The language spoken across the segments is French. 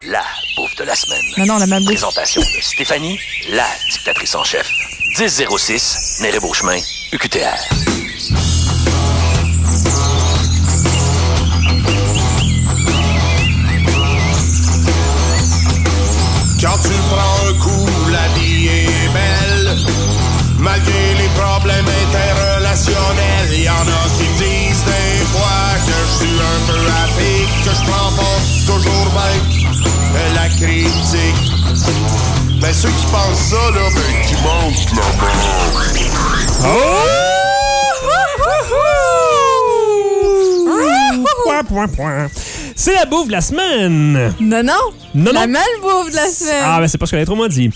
la bouffe de la semaine. Non, la malbouffe. Présentation de Stéphanie, la dictatrice en chef. 1006, Néré-Beauchemin, UQTR. Quand tu prends un coup, la vie est belle. Malgré les problèmes interrelationnels, y en a qui me disent des fois que je suis un peu rapide, que je prends pas toujours bien la critique. Mais ceux qui pensent ça, là, ben, qui mangent la Point. C'est la bouffe de la semaine. Non. Non. La malbouffe de la semaine. Ah, ben c'est pas ce que l'intro m'a dit.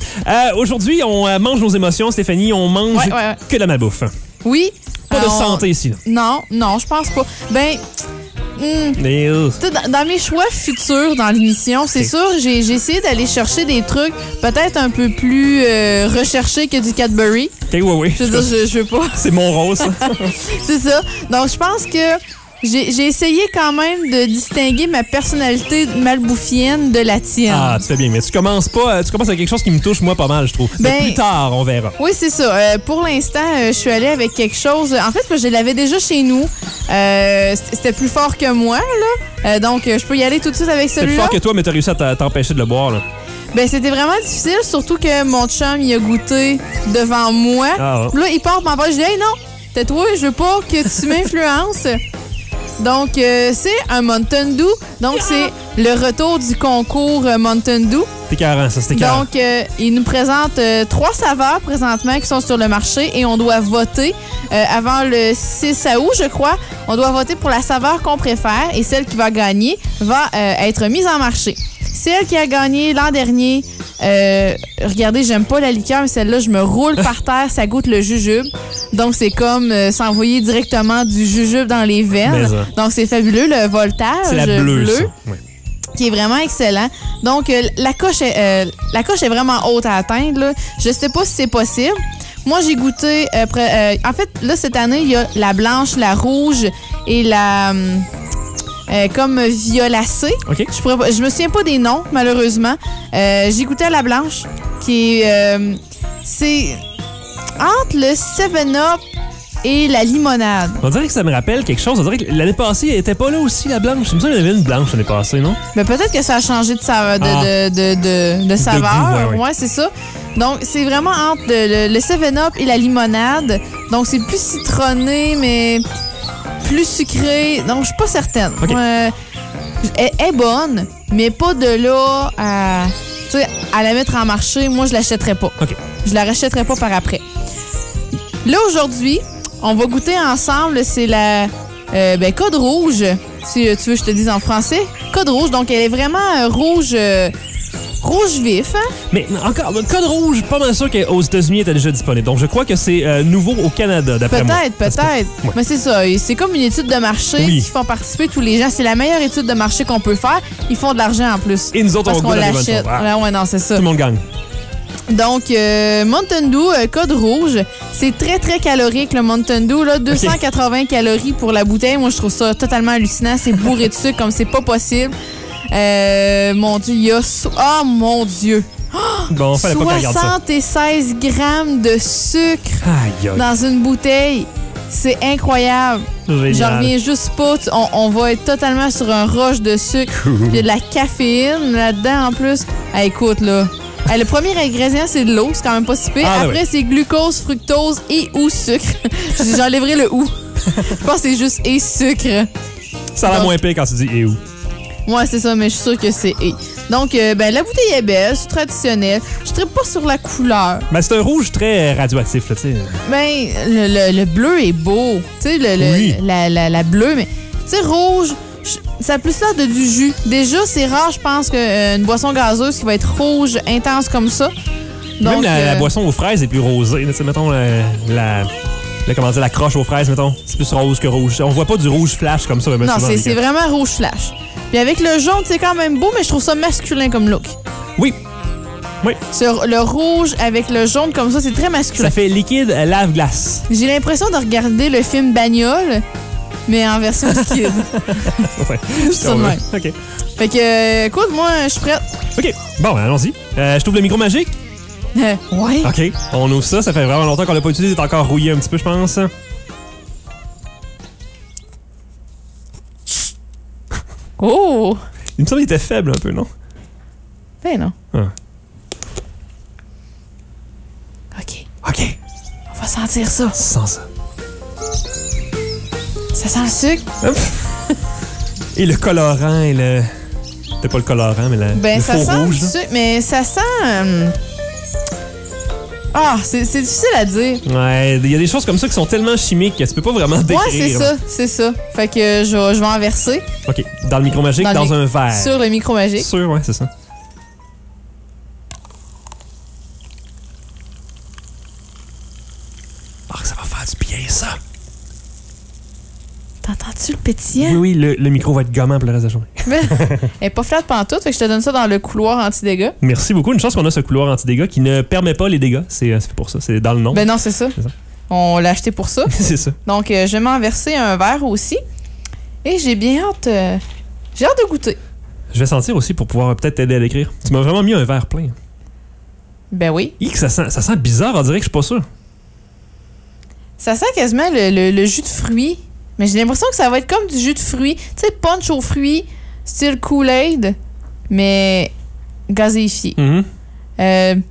Aujourd'hui, on mange nos émotions, Stéphanie. On mange que de la malbouffe. Oui. Pas de santé ici. Là. Non, je pense pas. Ben... Dans mes choix futurs dans l'émission, c'est sûr, j'ai essayé d'aller chercher des trucs peut-être un peu plus recherchés que du Cadbury. Oui. Je veux dire, je veux pas. C'est mon rôle, ça. C'est ça. Donc, je pense que j'ai essayé quand même de distinguer ma personnalité malbouffienne de la tienne. Ah, tu fais bien, mais tu commences avec quelque chose qui me touche, moi, pas mal, je trouve. Mais plus tard, on verra. Oui, c'est ça. Pour l'instant, je suis allée avec quelque chose... En fait, je l'avais déjà chez nous. C'était plus fort que moi, là. Donc, je peux y aller tout de suite avec celui-là. C'est plus fort que toi, mais t'as réussi à t'empêcher de le boire, là. Ben, c'était vraiment difficile, surtout que mon chum, il a goûté devant moi. Ah. Là, il part m'en parler. Je dis, hey, non, tais-toi, je veux pas que tu m'influences. Donc, c'est un Mountain Dew. Donc, c'est le retour du concours Mountain Dew. C'est carré, ça, c'était carré. Donc, il nous présente 3 saveurs présentement qui sont sur le marché et on doit voter avant le 6 août, je crois. On doit voter pour la saveur qu'on préfère et celle qui va gagner va être mise en marché. Celle qui a gagné l'an dernier, regardez, j'aime pas la liqueur, mais celle-là, je me roule par terre, ça goûte le jujube. Donc, c'est comme s'envoyer directement du jujube dans les veines. Donc, c'est fabuleux, le voltage. C'est la bleue. Ça. Oui. Qui est vraiment excellent. Donc, la coche est vraiment haute à atteindre, là. Je sais pas si c'est possible. Moi, j'ai goûté... en fait, là, cette année, il y a la blanche, la rouge et la... comme violacée. Okay. Je me souviens pas des noms, malheureusement. J'ai goûté à la blanche, qui est... c'est entre le 7-Up et la limonade. On dirait que ça me rappelle quelque chose. On dirait que l'année passée, elle était pas là aussi, la blanche. Je me souviens qu'il y avait une blanche l'année passée, non? Mais peut-être que ça a changé de saveur. De saveur. Ouais, c'est ça. Donc, c'est vraiment entre le 7-Up et la limonade. Donc, c'est plus citronné, mais plus sucré. Donc, je suis pas certaine. Okay. Elle est bonne, mais pas de là à la mettre en marché. Moi, je l'achèterais pas. Okay. Je la rachèterais pas par après. Là, aujourd'hui, on va goûter ensemble, c'est la Code Rouge. Si tu veux, je te dise en français. Code Rouge, donc elle est vraiment rouge vif. Hein? Mais encore, Code Rouge, pas mal sûr qu'aux États-Unis, elle était déjà disponible. Donc, je crois que c'est nouveau au Canada, d'après moi. Peut-être. Ouais. Mais c'est ça. C'est comme une étude de marché qui font participer tous les gens. C'est la meilleure étude de marché qu'on peut faire. Ils font de l'argent en plus. Et nous autres, parce on qu'on l'achète. Ouais, non, c'est ça. Tout le monde gagne. Donc, Mountain Dew, Code Rouge, c'est très, très calorique, le Mountain Dew. Là, 280 calories pour la bouteille. Moi, je trouve ça totalement hallucinant. C'est bourré de sucre comme c'est pas possible. Mon Dieu, il y a... Oh, mon Dieu! Bon, fallait pas qu'on regarde ça. 76 grammes de sucre aïe. Dans une bouteille. C'est incroyable. Génial. J'en reviens juste pas. On va être totalement sur un roche de sucre. Il y a de la caféine là-dedans en plus. Écoute, là... le premier ingrédient, c'est de l'eau. C'est quand même pas si pire. Après, c'est glucose, fructose et ou sucre. J'enlèverai le ou. Je pense que c'est juste et sucre. Ça a l'air moins pire quand tu dis et ou. Ouais, c'est ça, mais je suis sûre que c'est et. Donc, la bouteille est belle, c'est traditionnel. Je ne pas sur la couleur. Ben, c'est un rouge très radioactif, là, tu sais. Ben, le bleu est beau. Tu sais, la bleue, mais tu sais, rouge... Ça a plus l'air de du jus. Déjà, c'est rare, je pense, qu'une boisson gazeuse qui va être rouge, intense comme ça. Donc, même la boisson aux fraises est plus rosée. Tu sais, mettons, la croche aux fraises, mettons, c'est plus rose que rouge. On voit pas du rouge flash comme ça. Non, c'est vraiment rouge flash. Puis avec le jaune, c'est quand même beau, mais je trouve ça masculin comme look. Oui. Le rouge avec le jaune comme ça, c'est très masculin. Ça fait liquide lave-glace. J'ai l'impression de regarder le film Bagnole. mais en version liquide. Ouais. Juste ça de même. OK. Fait que, écoute, moi, je suis prête. OK. Bon, ben, allons-y. Je t'ouvre le micro magique. Ouais. OK. On ouvre ça. Ça fait vraiment longtemps qu'on l'a pas utilisé. C'est encore rouillé un petit peu, je pense. Oh! Il me semble qu'il était faible un peu, non? Ben non. Ah. OK. OK. On va sentir ça. Sans ça. Ça sent le sucre. Hop. Et le colorant et le... C'était pas le colorant, mais Ben, le ça faux sent rouge. le sucre, mais ça sent... Ah, c'est difficile à dire. Ouais, il y a des choses comme ça qui sont tellement chimiques que tu peux pas vraiment décrire. Ouais, c'est ça. Fait que je vais en verser. OK. Dans le micro magique, dans un verre. Sur le micro magique. Sûr, ouais, c'est ça. Ah, ça va faire du bien, ça. T'entends-tu le pétillant? Oui, le micro va être gommant pour le reste de la journée. Elle est pas flat pantoute, fait que je te donne ça dans le couloir anti-dégâts. Merci beaucoup. Une chance qu'on a ce couloir anti-dégâts qui ne permet pas les dégâts. C'est pour ça. C'est dans le nom. Ben non, c'est ça. C'est ça. On l'a acheté pour ça. C'est ça. Donc, je vais m'en verser un verre aussi. Et j'ai bien hâte... j'ai hâte de goûter. Je vais sentir aussi pour pouvoir peut-être t'aider à l'écrire. Tu m'as vraiment mis un verre plein. Ben oui. Ça sent bizarre. On dirait que je suis pas sûr. Ça sent quasiment le jus de fruits. Mais j'ai l'impression que ça va être comme du jus de fruits. Tu sais, punch aux fruits, style Kool-Aid, mais gazéifié. Mm-hmm.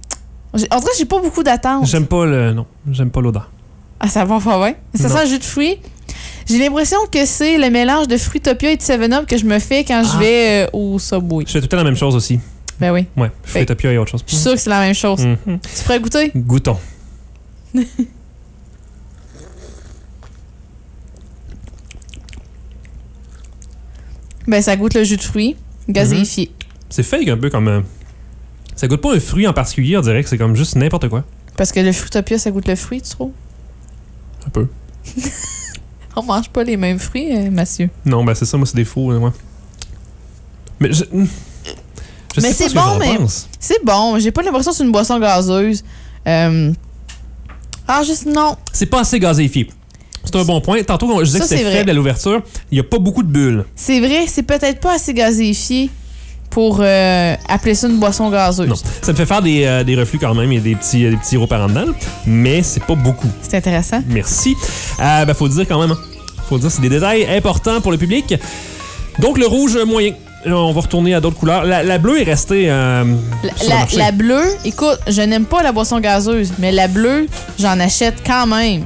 En tout cas, j'ai pas beaucoup d'attentes. J'aime pas l'odeur. Ah, ça va pas bien. Ça Non. sent le jus de fruits. J'ai l'impression que c'est le mélange de Fruitopia et de 7-Up que je me fais quand je vais au Subway. Je fais tout le temps la même chose aussi. Ben oui. Ouais, Fruitopia et autre chose. Je suis sûre que c'est la même chose. Mm-hmm. Tu pourrais goûter? Goûtons. Ben, ça goûte le jus de fruits, gazéifié. C'est fake un peu comme... Ça goûte pas un fruit en particulier, on dirait que c'est comme juste n'importe quoi. Parce que le Fruitopia, ça goûte le fruit, tu trouves? Un peu. On mange pas les mêmes fruits, Mathieu. Non, ben c'est ça, moi c'est des faux. Ouais. Mais je Mais sais c'est pas ce bon, que j'en mais- pense. C'est bon. J'ai pas l'impression que c'est une boisson gazeuse. Juste non. C'est pas assez gazéifié. C'est un bon point. Tantôt, je disais Ça, que c'était c'est vrai. faible à l'ouverture. Il y a pas beaucoup de bulles. C'est vrai, c'est peut-être pas assez gazéifié pour appeler ça une boisson gazeuse. Non. Ça me fait faire des reflux quand même. Il y a des petits rots par en dedans. Mais c'est pas beaucoup. C'est intéressant. Merci. Faut le dire quand même. Hein. Faut le dire, c'est des détails importants pour le public. Donc, le rouge moyen. On va retourner à d'autres couleurs. La bleue est restée sur le marché. La bleue, écoute, je n'aime pas la boisson gazeuse, mais la bleue, j'en achète quand même.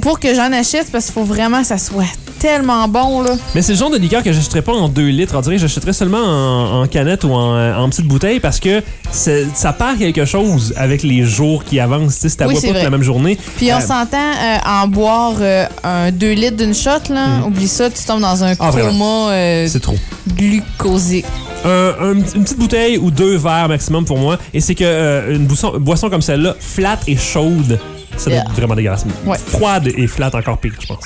Pour que j'en achète, c'est parce qu'il faut vraiment que ça soit tellement bon, là. Mais c'est le genre de liqueur que j'achèterais pas en 2 litres. On dirait que j'achèterais seulement en canette ou en petite bouteille parce que ça perd quelque chose avec les jours qui avancent. Tu sais, si tu Oui, bois c'est pas vrai. la même journée. Puis on s'entend en boire un 2 litres d'une shot, là. Oublie ça, tu tombes dans un coma c'est trop. glucosique. Une petite bouteille ou 2 verres maximum pour moi. Et c'est que une boisson comme celle-là, flat et chaude, ça doit être vraiment dégueulasse. Ouais. Froide et flat, encore pire, je pense.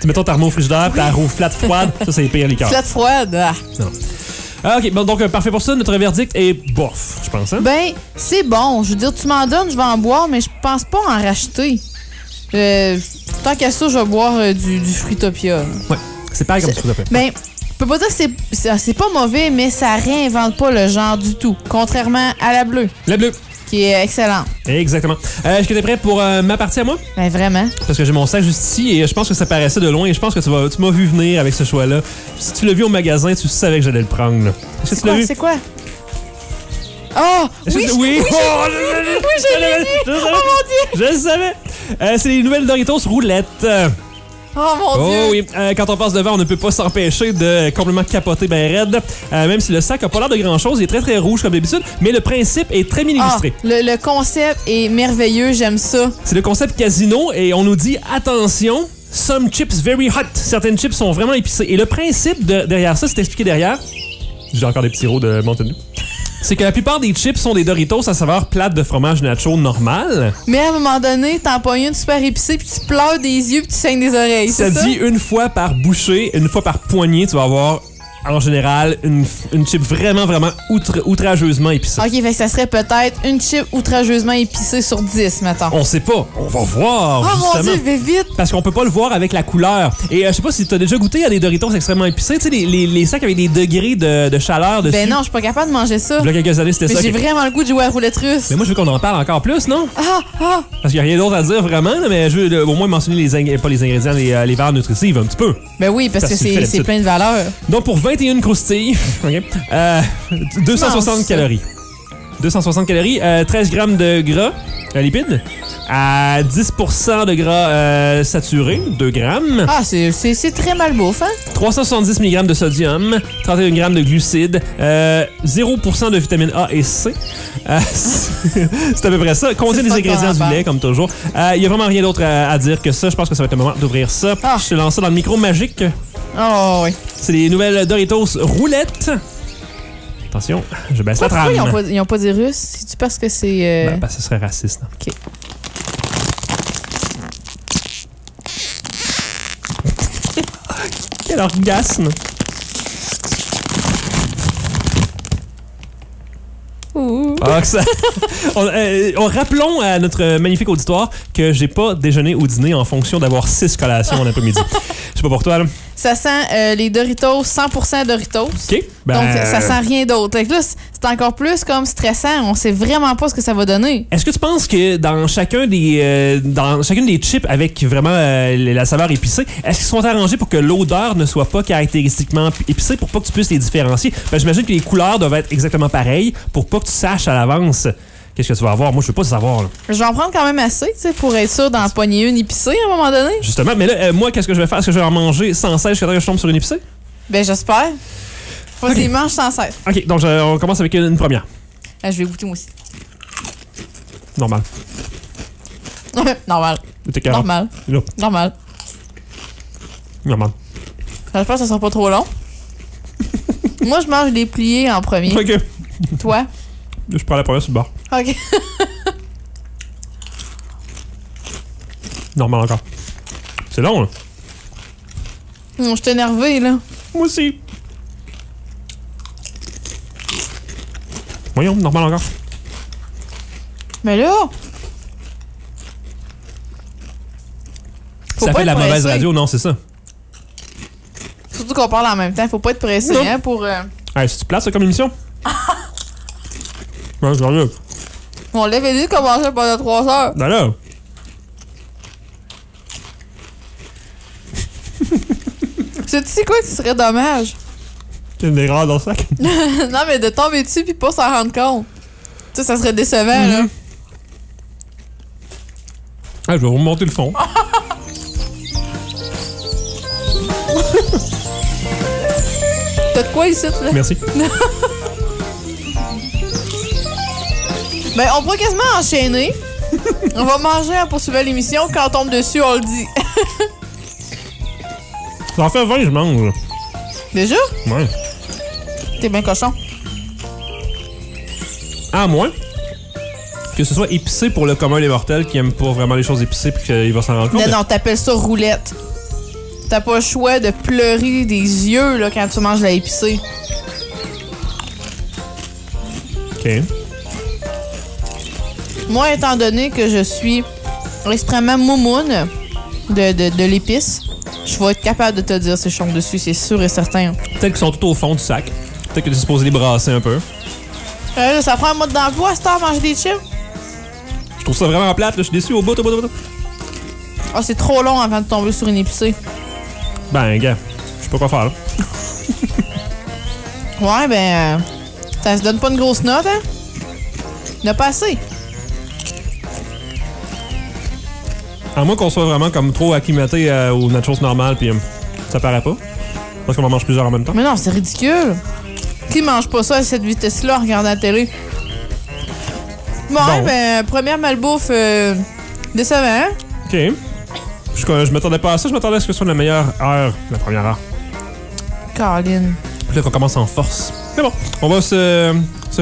Tu mettons ta remoue au frigidaire, ta roue flat froide, ça c'est les pires liqueurs. Flat froide, ah. OK, bon, donc parfait pour ça. Notre verdict est bof, je pense. Hein? Ben, c'est bon. Je veux dire, tu m'en donnes, je vais en boire, mais je pense pas en racheter. Tant qu'à ça, je vais boire du Fruitopia. Ouais, c'est pareil comme ça. Ben, je peux pas dire que c'est pas mauvais, mais ça réinvente pas le genre du tout. Contrairement à la bleue, La bleue. qui est excellente. Exactement. Est-ce que t'es prêt pour ma partie à moi? Ben, vraiment. Parce que j'ai mon sac juste ici et je pense que ça paraissait de loin et je pense que tu m'as vu venir avec ce choix-là. Si tu l'as vu au magasin, tu savais que j'allais le prendre. Là. Est-ce que tu l'as vu? C'est quoi? Oh! Oui, Oui! oui, Oh, je l'ai vu! Oh, mon Dieu! Je le savais! C'est les nouvelles Doritos roulettes. Oh, mon Dieu! Oh oui, quand on passe devant, on ne peut pas s'empêcher de complètement capoter ben raide. Même si le sac a pas l'air de grand-chose, il est très très rouge comme d'habitude, mais le principe est très bien illustré. Le concept est merveilleux, j'aime ça. C'est le concept casino et on nous dit attention, some chips very hot. Certaines chips sont vraiment épicées. Et le principe derrière ça, c'est expliqué derrière. J'ai encore des petits rots de Mountain Dew. C'est que la plupart des chips sont des Doritos à saveur plate de fromage nacho normal. Mais à un moment donné, t'en pognes une super épicée, puis tu pleures des yeux, puis tu saignes des oreilles. Ça C'est ça? dit une fois par bouchée, une fois par poignée, tu vas avoir en général, une chip vraiment, vraiment outrageusement épicée. OK, fait que ça serait peut-être une chip outrageusement épicée sur 10, mettons. On sait pas. On va voir, Oh justement. mon Dieu, vais vite! Parce qu'on peut pas le voir avec la couleur. Et je sais pas si t'as déjà goûté à des Doritos extrêmement épicés. Tu sais, les sacs avec des degrés de chaleur dessus. Ben non, je suis pas capable de manger ça. Il y a quelques années, c'était Mais ça. j'ai vraiment le goût de jouer à roulette russe. Mais moi, je veux qu'on en parle encore plus, non? Ah! Parce qu'il n'y a rien d'autre à dire vraiment, là, mais je veux au moins mentionner pas les ingrédients, les valeurs nutritives un petit peu. Ben oui, parce que Parce que tu le fais c'est d'habitude. plein de valeurs. Donc, pour 21 croustilles, OK, 260 calories. 260 calories, 13 grammes de gras lipides, à 10% de gras saturé, 2 grammes. Ah, c'est très mal bouffe, hein? 370 mg de sodium, 31 g de glucides, 0% de vitamine A et C. C'est à peu près ça. Contient C'est des pas ingrédients du grave. lait, comme toujours. Il n'y a vraiment rien d'autre à dire que ça. Je pense que ça va être le moment d'ouvrir ça. Ah. Je te lance ça dans le micro magique. Oh, oui. C'est les nouvelles Doritos roulettes. Attention, je baisse la trame. Pourquoi ils ont pas dit russe? C'est-tu parce que c'est... Ben, ce serait raciste. Hein. OK. Quel orgasme! Ouh. Ah, que ça... rappelons à notre magnifique auditoire que j'ai pas déjeuné ou dîné en fonction d'avoir 6 collations en après-midi. Je sais pas pour toi, là. Ça sent les Doritos, 100% Doritos. OK. Ben, Donc, ça sent rien d'autre. Fait que là, c'est encore plus comme stressant. On sait vraiment pas ce que ça va donner. Est-ce que tu penses que dans chacune des chips avec vraiment la saveur épicée, est-ce qu'ils sont arrangés pour que l'odeur ne soit pas caractéristiquement épicée pour pas que tu puisses les différencier? Ben, j'imagine que les couleurs doivent être exactement pareilles pour pas que tu saches à l'avance qu'est-ce que tu vas avoir. Moi, je veux pas savoir. Là. Je vais en prendre quand même assez, tu sais, pour être sûr d'en pogner une épicée à un moment donné. Justement. Mais là, moi, qu'est-ce que je vais faire? Est-ce que je vais en manger sans cesse jusqu'à temps que je tombe sur une épicée? Ben, j'espère. Vas-y, Ok. mange sans cesse. OK, donc on commence avec une première. Ah, je vais goûter moi aussi. Normal. Normal. T'es carré. Normal. Là. Normal. Normal. J'espère que ça sera pas trop long. Moi, je mange les pliés en premier. OK. Toi? Je prends la première sur le bord. OK. Normal encore. C'est long, là. Je suis énervée, là. Moi aussi. Voyons, normal encore. Mais là... Faut Ça pas fait de la être mauvaise pressé. radio, non, c'est ça. Surtout qu'on parle en même temps. Faut pas être pressé, Non. hein, pour... Hey, c'est-tu plate, ça, comme émission? Ouais, c'est sérieux. On l'avait dit de commencer pendant 3 heures. Ben là. C'est quoi que ce serait dommage? Il y a une erreur dans le sac. Non, mais de tomber dessus puis pas s'en rendre compte. Tu sais, ça serait décevant, là. Ah, je vais remonter le fond. T'as de quoi ici, là? Merci. Ben, on pourrait quasiment enchaîner. On va manger en poursuivant l'émission. Quand on tombe dessus, on le dit. Ça en fait 20, je mange. Déjà? Ouais. T'es bien cochon. À moins que ce soit épicé pour le commun des mortels qui aime pas vraiment les choses épicées puis qu'il va s'en rendre compte. Non, t'appelles ça roulette. T'as pas le choix de pleurer des yeux, là, quand tu manges la épicée. OK. Moi, étant donné que je suis extrêmement moumoune de l'épice, je vais être capable de te dire si je tombe dessus, c'est sûr et certain. Peut-être qu'ils sont tout au fond du sac. Peut-être que tu es supposé les brasser un peu. Là, ça prend un mode d'emploi à cette heure, manger des chips. Je trouve ça vraiment plate, là. Je suis déçu au bout. Ah, c'est trop long avant de tomber sur une épicée. Ben, gars, je sais pas quoi faire, là. Ouais, ben, ça se donne pas une grosse note, hein? Il n'y en a pas assez. À moins qu'on soit vraiment comme trop acclimaté aux nachos normales, puis ça paraît pas. Parce qu'on en mange plusieurs en même temps. Mais non, c'est ridicule. Qui mange pas ça à cette vitesse-là en regardant la télé? Bon, Bon. ben, première malbouffe décevant. OK. Je m'attendais pas à ça. Je m'attendais à ce que ce soit la meilleure heure, la première heure. Caroline. Puis là qu'on commence en force. Mais bon, on va se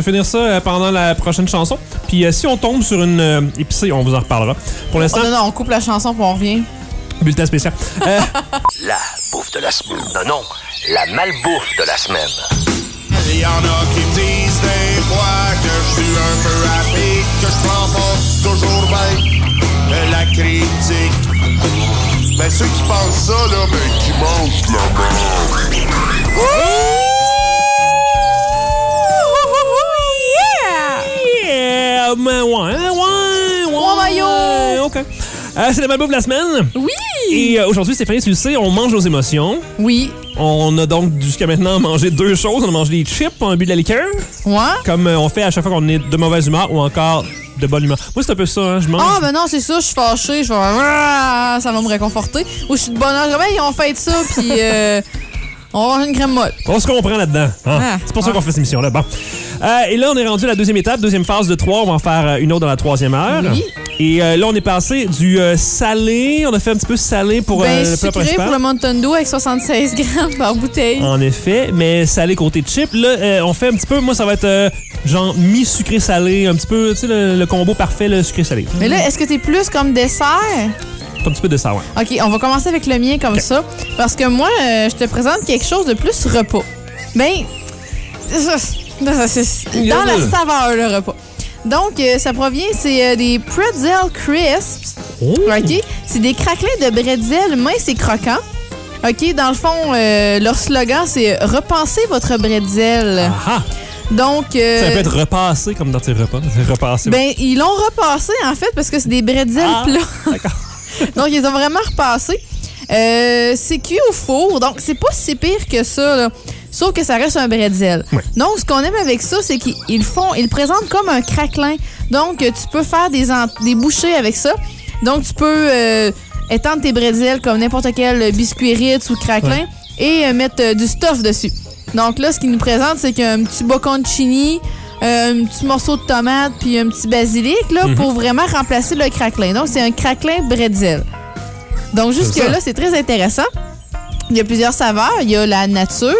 finir ça pendant la prochaine chanson. Puis si on tombe sur une épicée, on vous en reparlera. Pour l'instant, Non, on coupe la chanson puis on revient. bulletin spécial. La bouffe de la semaine. Non, la malbouffe de la semaine. Il y en a qui disent des fois que je suis un peu rapide, que je prends pas toujours bien la critique. Ben ceux qui pensent ça, là, ben qui mangent de la merde. Yeah! Mais maillot! OK. C'est la malbouffe de la semaine. Oui! Et aujourd'hui, Stéphanie, tu le sais, on mange nos émotions. Oui. On a donc jusqu'à maintenant mangé 2 choses. On a mangé des chips, on a bu de la liqueur. Ouais? Comme on fait à chaque fois qu'on est de mauvaise humeur ou encore de bonne humeur. Moi, c'est un peu ça, hein, je mange. Ah, ben non, c'est ça, je suis fâchée, je vais ça va me réconforter. Ou je suis de bonne humeur, ils ont fait ça, puis on va manger une crème molle. On se comprend là-dedans. Hein? Ah, C'est pour ça qu'on fait cette émission-là. Bon. Et là, on est rendu à la deuxième étape, deuxième phase de 3. On va en faire une autre dans la 3e heure. Oui. Et là, on est passé du salé. On a fait un petit peu salé pour le plat sucré principal. pour le Mountain Dew avec 76 grammes par bouteille. En effet, mais salé côté chip. Là, on fait un petit peu, moi, ça va être genre mi-sucré-salé, un petit peu, tu sais, le combo parfait, le sucré-salé. Mais là, est-ce que t'es plus comme dessert? Un petit peu de ça, ouais. OK, on va commencer avec le mien comme ça. Parce que moi, je te présente quelque chose de plus repas. Ben, c'est dans la saveur, le repas. Donc, ça provient, c'est des pretzel crisps. Oh. OK? C'est des craquelins de bretzel minces et croquants. OK? Dans le fond, leur slogan, c'est « Repensez votre bretzel ». Ah! Donc, Ça peut être repassé comme dans tes repas. C'est repassé. ben, ils l'ont repassé, en fait, parce que c'est des bretzels plats. D'accord. Donc, ils ont vraiment repassé. C'est cuit au four, donc c'est pas si pire que ça, là. Sauf que ça reste un bretzel. Ouais. Donc, ce qu'on aime avec ça, c'est qu'ils le présentent comme un craquelin. Donc, tu peux faire des bouchées avec ça. Donc, tu peux étendre tes bretzels comme n'importe quel biscuit Ritz ou craquelin et mettre du stuff dessus. Donc là, ce qu'ils nous présentent, c'est qu'il y a un petit bocconcini, un petit morceau de tomate puis un petit basilic là, pour vraiment remplacer le craquelin. Donc, c'est un craquelin bretzel. Donc, jusque-là, c'est très intéressant. Il y a plusieurs saveurs. Il y a la nature,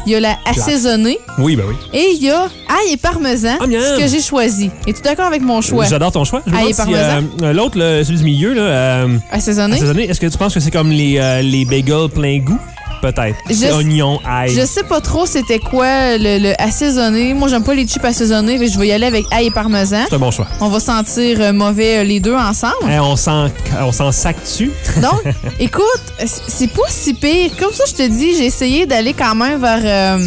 il y a la assaisonnée Oui, ben oui. et il y a ail et parmesan, ce que j'ai choisi. Es-tu d'accord avec mon choix? J'adore ton choix. Je Ail et me demande si, l'autre, celui du milieu, là, Assaisonné? est-ce que tu penses que c'est comme les bagels plein goût? Peut-être. C'est oignon, ail. Je sais pas trop c'était quoi le assaisonné. Moi, j'aime pas les chips assaisonnés, mais je vais y aller avec ail et parmesan. C'est un bon choix. On va sentir mauvais les deux ensemble. On s'en sac dessus. Donc, écoute, c'est pas si pire. Comme ça, je te dis, j'ai essayé d'aller quand même vers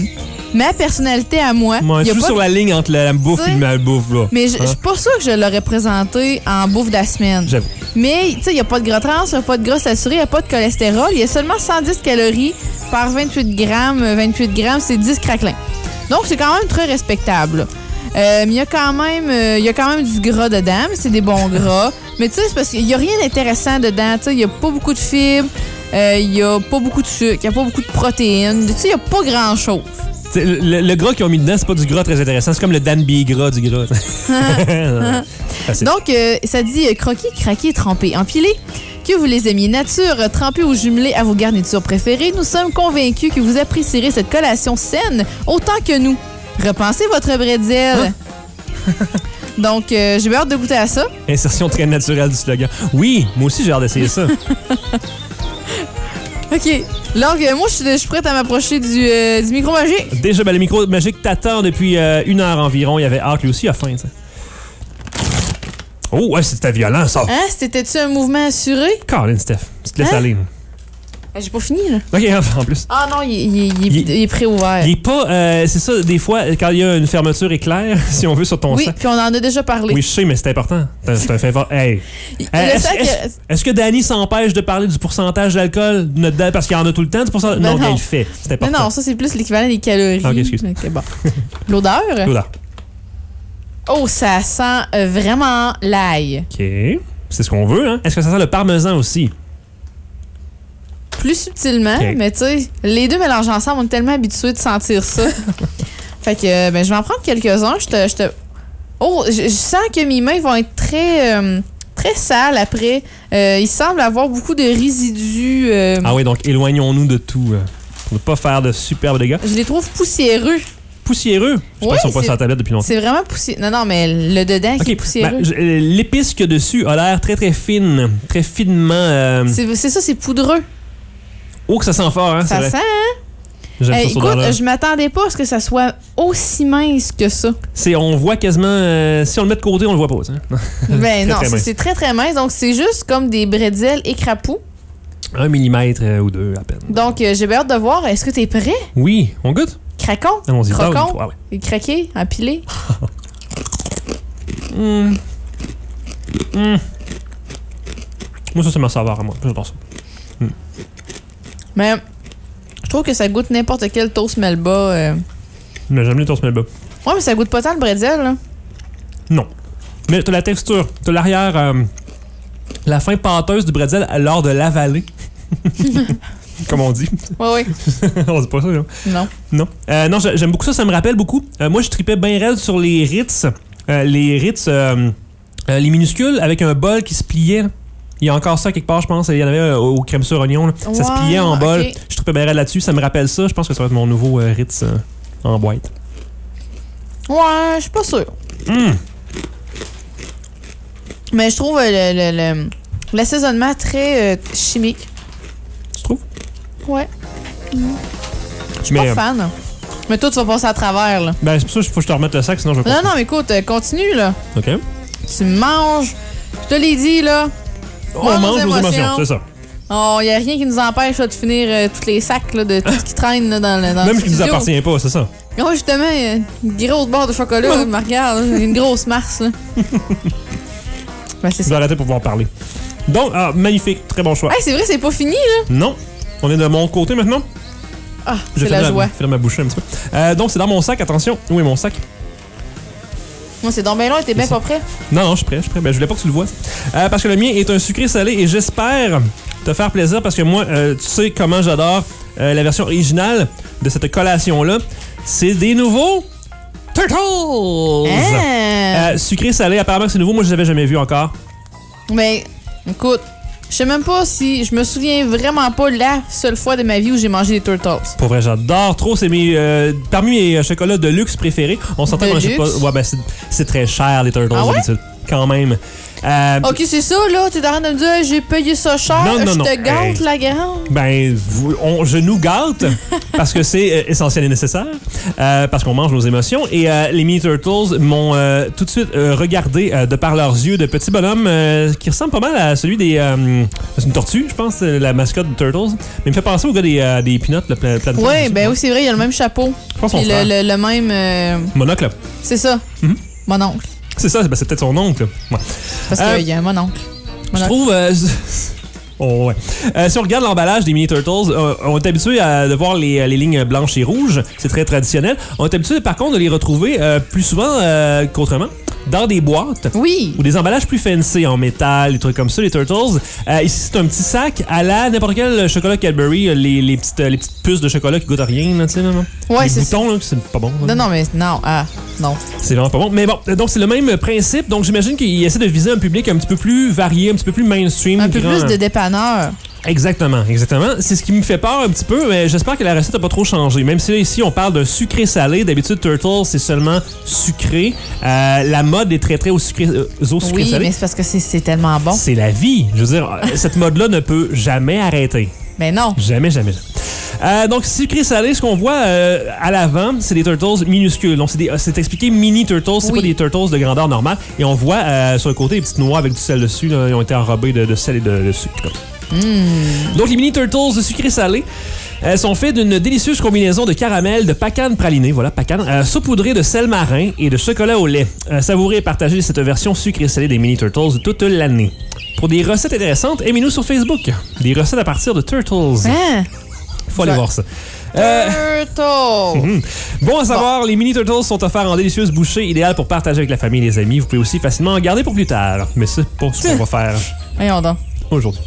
ma personnalité à moi. Moi, je suis sur la ligne entre la bouffe et le malbouffe, là. Mais je suis pas sûre que je l'aurais présenté en bouffe de la semaine. J'avoue. Mais, tu sais, il n'y a pas de gras trans, il n'y a pas de gras saturé, il n'y a pas de cholestérol. Il y a seulement 110 calories par 28 grammes. 28 grammes, c'est 10 craquelins. Donc, c'est quand même très respectable. Mais il y a quand même du gras dedans, mais c'est des bons gras. Mais tu sais, c'est parce qu'il n'y a rien d'intéressant dedans. Tu sais, il n'y a pas beaucoup de fibres, il n'y a pas beaucoup de sucre, il n'y a pas beaucoup de protéines. Tu sais, il n'y a pas grand-chose. Le gras qu'ils ont mis dedans, c'est pas du gras très intéressant. C'est comme le Danby gras du gras. Donc, ça dit croquer, craquer, tremper, empiler. Que vous les aimiez nature, trempés ou jumelés à vos garnitures préférées, nous sommes convaincus que vous apprécierez cette collation saine autant que nous. Repensez votre bretzel. Donc, j'ai hâte de goûter à ça. Insertion très naturelle du slogan. Oui, moi aussi, j'ai hâte d'essayer ça. OK. Donc, moi, je suis prête à m'approcher du micro magique. Déjà, le micro magique t'attend depuis 1 heure environ. Il y avait hâte, lui aussi, à faim, ça. Oh, ouais, c'était violent, ça. Hein? C'était-tu un mouvement assuré? Colin, Steph. Tu te laisses aller. J'ai pas fini, là. OK, en plus. Ah non, il est pré-ouvert. Il est pas... c'est ça, des fois, quand il y a une fermeture éclair, si on veut, sur ton sac. Oui, puis on en a déjà parlé. Oui, je sais, mais c'est important. C'est un fait fort. Hey. Est-ce que Danny s'empêche de parler du pourcentage d'alcool parce qu'il y en a tout le temps du pourcentage? Ben non, non. il le fait. C'est important. Non, ça, c'est plus l'équivalent des calories. OK, excuse. Okay, bon. L'odeur? L'odeur. Oh, ça sent vraiment l'ail. OK. C'est ce qu'on veut, hein? Est-ce que ça sent le parmesan aussi? Plus subtilement, Okay. mais tu sais, les deux mélangés ensemble, on est tellement habitués de sentir ça. Fait que, ben, je vais en prendre quelques-uns. Oh, je sens que mes mains vont être très sales après. Il semble avoir beaucoup de résidus. Ah oui, donc éloignons-nous de tout pour ne pas faire de superbes dégâts. Je les trouve poussiéreux. Poussiéreux? Je pense qu'ils sont pas sur la tablette depuis longtemps. C'est vraiment poussiéreux. Non, mais le dedans qui est poussiéreux. Ben, l'épice qu'il y a dessus a l'air très, très fine. Très finement... C'est ça, c'est poudreux. Oh, que ça sent fort, hein? Ça sent, hein? J'aime ça, cette Écoute, odeur-là. je m'attendais pas à ce que ça soit aussi mince que ça. On voit quasiment... si on le met de côté, on le voit pas. Hein? Ben non, très mince. c'est très très mince. Donc c'est juste comme des bretzels écrapous. 1 millimètre ou 2 à peine. Donc j'ai bien hâte de voir. Est-ce que t'es prêt? Oui, on goûte? Craquons? Allons-y. Croquons? Ah ouais. Et craqué? Empilé? Moi, ça, c'est ma saveur à moi. J'adore ça. Mais je trouve que ça goûte n'importe quel toast Melba. Mais j'aime les toast Melba. Ouais, mais ça goûte pas tant le bretzel, là. Non. Mais t'as la texture. T'as l'arrière... la fin pâteuse du bretzel lors de l'avaler. Comme on dit. Ouais. On dit pas ça, là. Non. Non. Non, j'aime beaucoup ça. Ça me rappelle beaucoup. Moi, je tripais bien raide sur les Ritz. Les minuscules avec un bol qui se pliait. Il y a encore ça quelque part, je pense. Il y en avait au crème sur oignon. Là. Ça se pliait en bol. Okay. Je tripais bien raide là-dessus. Ça me rappelle ça. Je pense que ça va être mon nouveau Ritz en boîte. Ouais, je suis pas sûre. Mais je trouve l'assaisonnement très chimique. Tu trouves? Ouais. Je suis pas fan. Mais toi, tu vas passer à travers, là. Ben, c'est pour ça qu'il faut que je te remette le sac, sinon je vais pas. Non, mais écoute, continue, là. OK. Tu manges. Je te l'ai dit, là. On mange nos émotions, c'est ça. Oh, y a rien qui nous empêche là, de finir tous les sacs là, de tout ce qui traîne là, dans le Même le ce qui nous studio. appartient pas, c'est ça. Oh, justement, une grosse barre de chocolat, là, me regarde, là, une grosse Mars. Là. Ben, c'est Je ça. vais arrêter pour pouvoir parler. Donc, magnifique, très bon choix. Hey, c'est vrai, c'est pas fini, là. Non. On est de mon côté maintenant. Ah, c'est la joie. Je vais ma bouche un petit peu. Donc, c'est dans mon sac, attention. Où est mon sac? Moi, c'est donc bien long, t'es bien pas prêt. Non, je suis prêt. Ben, je voulais pas que tu le vois. Parce que le mien est un sucré salé et j'espère te faire plaisir parce que moi, tu sais comment j'adore la version originale de cette collation-là. C'est des nouveaux Turtles! Sucré salé, apparemment que c'est nouveau. Moi, je les avais jamais vus encore. Mais, écoute, je sais même pas si... Je me souviens vraiment pas la seule fois de ma vie où j'ai mangé des Turtles. Pour vrai, j'adore trop. C'est parmi mes chocolats de luxe préférés. On s'entend De quand je sais pas. luxe? Ouais, ben, c'est très cher, les Turtles, Ah ouais? d'habitude. Quand même. Ok, c'est ça, là. T'es en train de me dire, j'ai payé ça cher. Non, je non. te gâte, Hey. la grande. Ben, je nous gâte parce que c'est essentiel et nécessaire, parce qu'on mange nos émotions. Et les Mini Turtles m'ont tout de suite regardé de par leurs yeux de petits bonhommes qui ressemblent pas mal à celui des... c'est une tortue, je pense, la mascotte de Turtles. Mais il me fait penser au gars des Peanuts, le plein de Oui, ben oui, c'est vrai, il y a le même chapeau. Je pense son Puis frère. le même... Monocle. C'est ça. Mon oncle. C'est ça, ben, c'est peut-être son oncle. Ouais. Parce qu'il y a un mon oncle. Je trouve... oh, ouais. Si on regarde l'emballage des Mini Turtles, on est habitué de voir les lignes blanches et rouges. C'est très traditionnel. On est habitué, par contre, de les retrouver plus souvent qu'autrement dans des boîtes. Oui. Ou des emballages plus fancy en métal, des trucs comme ça, les Turtles. Ici, c'est un petit sac à la n'importe quel chocolat Cadbury, les petites puces de chocolat qui goûtent à rien, tu sais, maman. Ouais, les c'est boutons, là, c'est pas bon. Là. Non, mais non. Ah, non. C'est vraiment pas bon. Mais bon, donc c'est le même principe. Donc j'imagine qu'il essaie de viser un public un petit peu plus varié, un petit peu plus mainstream. Un peu plus de dépanneur. Exactement. C'est ce qui me fait peur un petit peu, mais j'espère que la recette n'a pas trop changé. Même si là, ici, on parle d'un sucré-salé. D'habitude, Turtles, c'est seulement sucré. La mode est très au sucré-salé. Oui, mais c'est parce que c'est tellement bon. C'est la vie. Je veux dire, cette mode-là ne peut jamais arrêter. Mais non. Jamais. Donc, sucré-salé, ce qu'on voit à l'avant, c'est des Turtles minuscules. Donc, c'est expliqué mini Turtles, c'est pas des Turtles de grandeur normale. Et on voit sur le côté des petites noix avec du sel dessus. Là, ils ont été enrobés de sel et de sucre. Donc, les mini Turtles sucré-salé sont faits d'une délicieuse combinaison de caramel, de pacane praliné, voilà, pacane, saupoudré de sel marin et de chocolat au lait. Savourez et partagez cette version sucré-salée des mini Turtles toute l'année. Pour des recettes intéressantes, aimez-nous sur Facebook. Des recettes à partir de Turtles. Hein? Faut aller voir ça. Turtle. Bon à savoir, les Mini Turtles sont offerts en délicieuses bouchées, idéales pour partager avec la famille et les amis. Vous pouvez aussi facilement en garder pour plus tard. Mais c'est pas ce qu'on va faire Voyons donc. aujourd'hui.